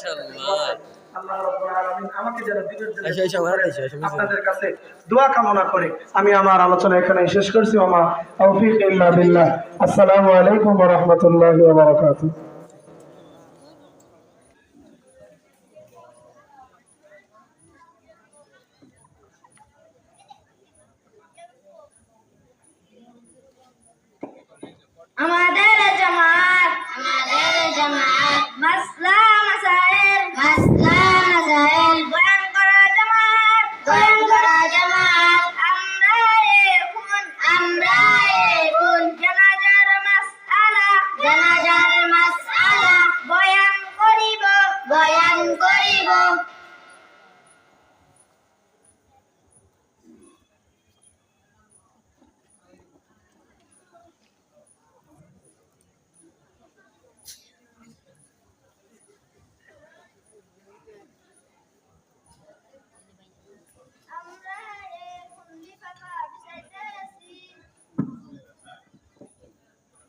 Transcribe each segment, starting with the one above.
আল্লাহ রাব্বুল আলামিন আমাকে যেন দিনের জন্য আপনাদের কাছে দোয়া কামনা করে আমি আমার আলোচনা এখানে শেষ করছি। ওমা তাওফীক ইল্লা বিল্লাহ। আসসালামু আলাইকুম ওয়া রাহমাতুল্লাহি ওয়া বারাকাতুহু। আমাদের জামাত মাসলা মাসাইল বয়ান করা জামাত আমরা এখন জানাজার মাসআলা বয়ান করিব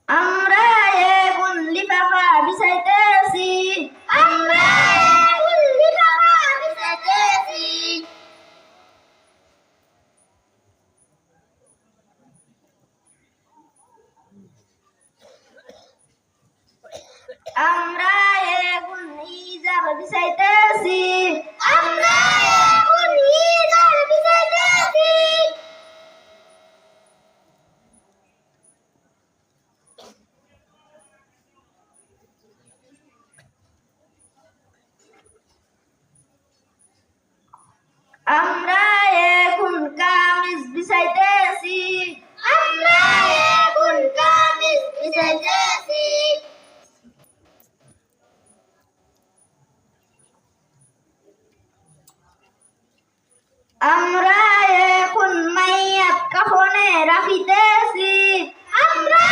আমরা এখন লিফাফা বিছাইতেছি আমরা এখন ইজার বিছাইতেছি আমরা এখন কামিজ বিছাইতেছি আমরা এখন মাইয়াত কাফনে রাখিতেছি আমরা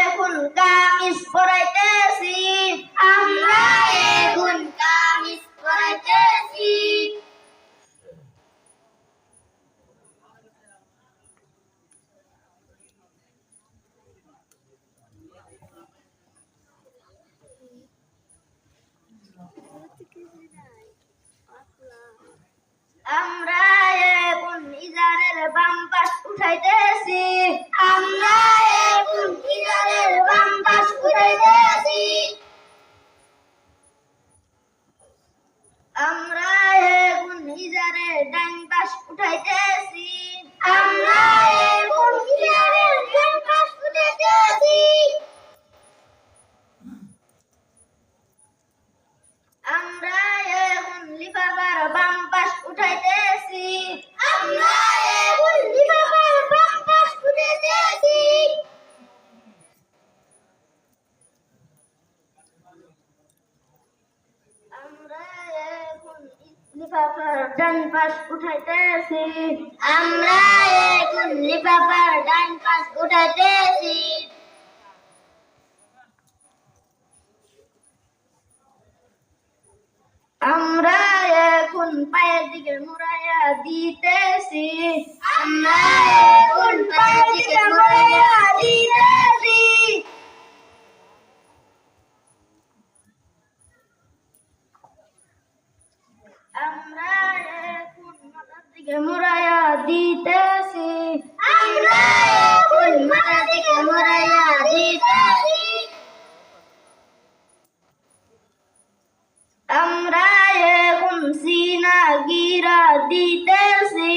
এখন কামিজ পরাইতেছি আমরা এখন ইজারের বাম পাশ উঠাইতেছি আমরা এখন ইজারের ডান পাশ উঠাইতেছি আমরা এখন লিফাফার বাম পাশ উঠাইতেছি আমরা এখন লিফাফার ডান পাশ উঠাইতেছি আমরা এখন পায়ের দিকে মুড়াইয়া দিতেছি আমরা এখন মাথার দিকে মুড়াইয়া দিতেছি আমরা এখন সিনা গিরা দিতেছি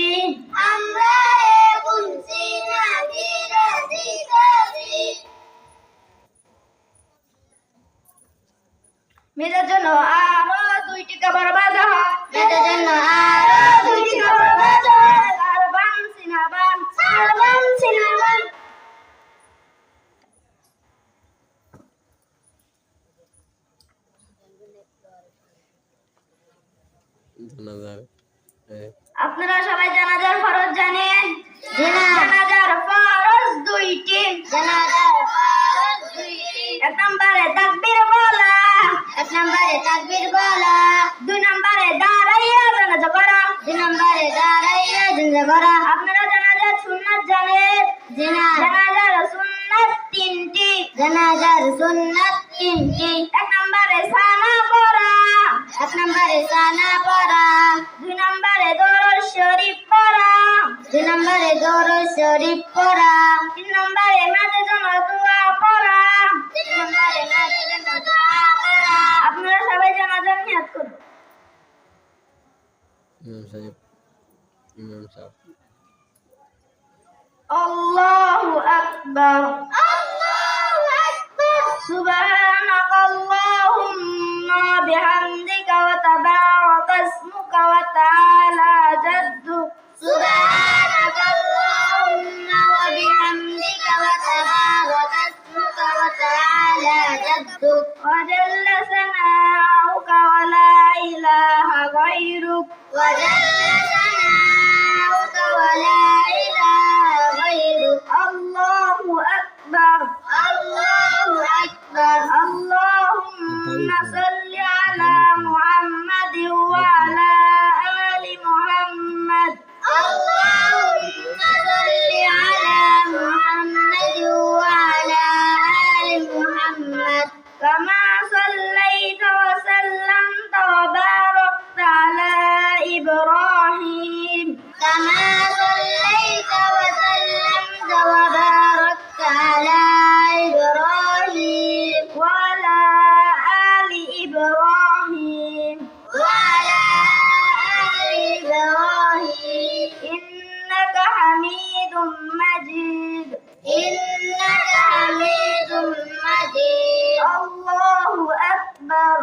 মেয়েদের জন্য আরো 2টি কাবার বাজা হয় সারবান সিনাবান আপনারা সবাই জানাজার ফরজ জানেন? জানাজার ফরজ 2টি। এক নম্বরে তাকবীর বলা, 2 নম্বরে দাঁড়াইয়া জানাজা করা। করা। আপনারা জানাজার সুন্নাত জানেন? জি না। জানাজার সুন্নাত তিনটি। জানাজার সুন্নাত তিনটি। 1 নম্বরে সানা পড়া। 1 নম্বরে সানা পড়া। 2 নম্বরে দরুদ শরীফ পড়া। 2 নম্বরে দরুদ শরীফ পড়া। 3 নম্বরে নামাজের জন্য দোয়া পড়া। 3 নম্বরে নামাজের জন্য দোয়া পড়া। আপনারা সবাই জানাজার নিয়ত করুন। ইমাম সাহেব আল্লাহু আকবার। আল্লাহু আকবার। সুবহানাকাল্লাহুম্মা বিহামদিকা ওয়া তাবারাকা ইসমুকা ওয়া তাআলা জাদ্দুক। সুবহানাকাল্লাহুম্মা ওয়া বিহামদিকা ওয়া তাবারাকা ইসমুকা ওয়া তাআলা জাদ্দুক। ওয়া জাল্লা সানাউকা ওয়া লা ইলাহা গায়রুক। ওয়া জাল্লা সানাউকা ওয়া লা ইলাহা গায়রুক। আল্লাহু আকবার। আল্লাহু আকবার। আল্লাহুম্মা সাল্লি আলা মুহাম্মাদিন ওয়া আলা আলি মুহাম্মাদ। আল্লাহুম্মা সাল্লি আলা মুহাম্মাদিন ওয়া আলা আলি মুহাম্মাদ কামা সাল্লাইতা ওয়া সাল্লামতা ওয়া বারাকতা আলা ইব্রাহিম। কামা সাল্লাইতা ওয়া সাল্লামতা ওয়া বারাকতা আলা ইব্রাহিম ওয়া আলা আলি ইব্রাহিম ওয়া আলা আলি ইব্রাহিম ইন্নাকা হামিদুম মাজিদ। ইন্নাকা হামিদুম মাজিদ। আল্লাহু আকবার।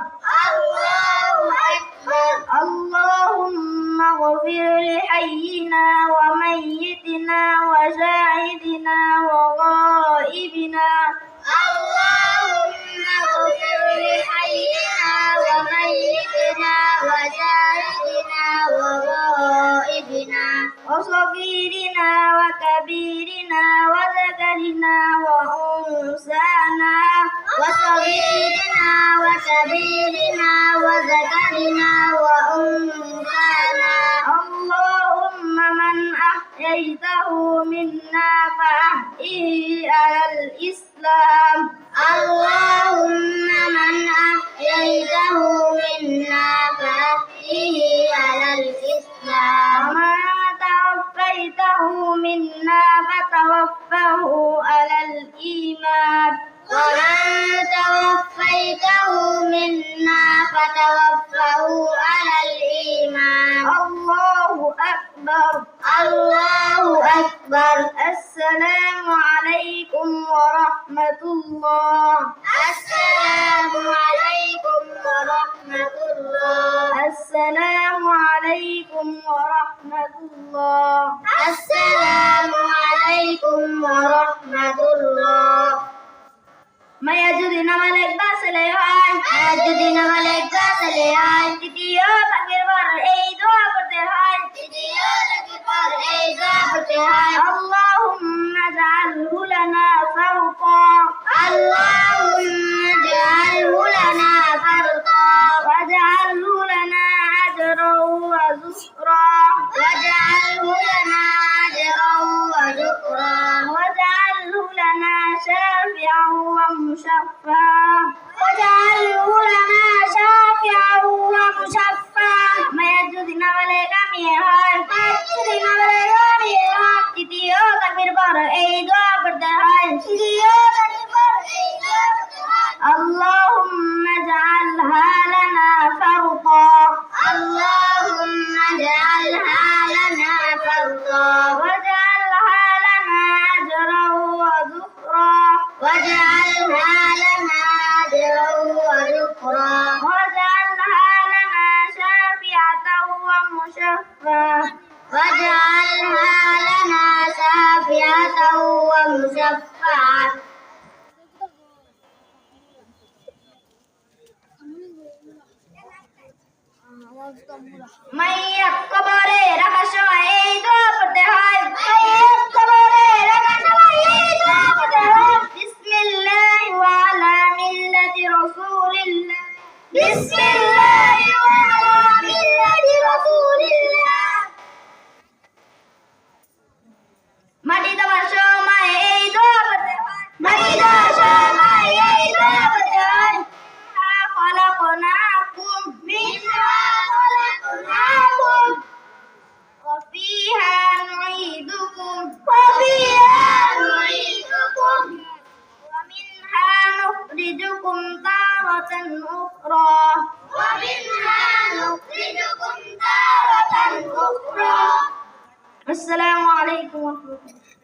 আল্লাহু আকবার। আল্লাহুম্মা গফির লিহাইয়িনা ওয়া মাইয়িতিনা ওয়া শাহিদিনা ওয়া গায়িবিনা। আল্লাহুম্মা গফির লিহাইয়িনা ওয়া মাইয়িতিনা ওয়া শাহিদিনা ওয়া গায়িবিনা ওয়া صغيرنا وكبيرنا وذكرنا وأنثانا. وصغيرنا وكبيرنا وذكرنا وأنثانا. اللهم من أحييته منا فأحيه على الإسلام. اللهم من أحييته منا فأحيه على الإسلام. ومن توفيته منا فتوفه على الإيمان. ومن توفيته منا فتوفه على الإيمان. الله أكبر. الله أكبر. السلام عليكم ورحمة الله. السلام عليكم ورحمة الله. السلام عليكم ورحمة الله. السلام عليكم ورحمة الله. মায়া যদি নামালে বাসলে হয়। মায়া যদি নামালে বাসলে হয়। তৃতীয় তাকবীর পর এই দোয়া করতে হয়। তৃতীয় তাকবীর পর এই দোয়া করতে হয়। আল্লাহুম্মা জাআলহু লানা ফারতা। আল্লাহুম্মা জাআলহু লানা ফারতা ওয়াজআলহু লানা আজরাও ওয়া যুকরা। ওয়াজআলহু লানা আজরাও ওয়া যুকরা। ওয়াজআলহু লানা শাফি'an ওয়া মুশাফফা'an। ওয়াজআলহু লানা শাফি'an ওয়া মুশাফফা'an। মায়া যদি নামালে কামিয়ে হয়। মায়া যদি নামালে কামিয়ে হয়। তৃতীয় তাকবীর পর এই দোয়া করতে হয়। তৃতীয় তাকবীর পর এই দোয়া করতে হয়। আল্লাহুম্মা জাআলহা লানা ফারতা। আল্লাহুম্মা জাআলহা লানা ফারতা ওয়াজআলহা লানা আজরাও ওয়া যুকরা। واجعلها لنا أجرا وذكرا. واجعلها لنا شافعة ومشفعة. واجعلها لنا شافعة ومشفعة. মাইয়াত কবরে রাখার সময় এই দোয়া করতে হয়। মাইয়াত কবরে রাখার সময় এই দোয়া করতে হয়। বিসমিল্লাহি ওয়া আলা মিল্লাতি রাসূলিল্লাহ। বিসমিল্লাহি ওয়া আলা মিল্লাতি রাসূলিল্লাহ। تارة أخرى ومنها نخرجكم تارة أخرى. السلام عليكم ورحمة الله.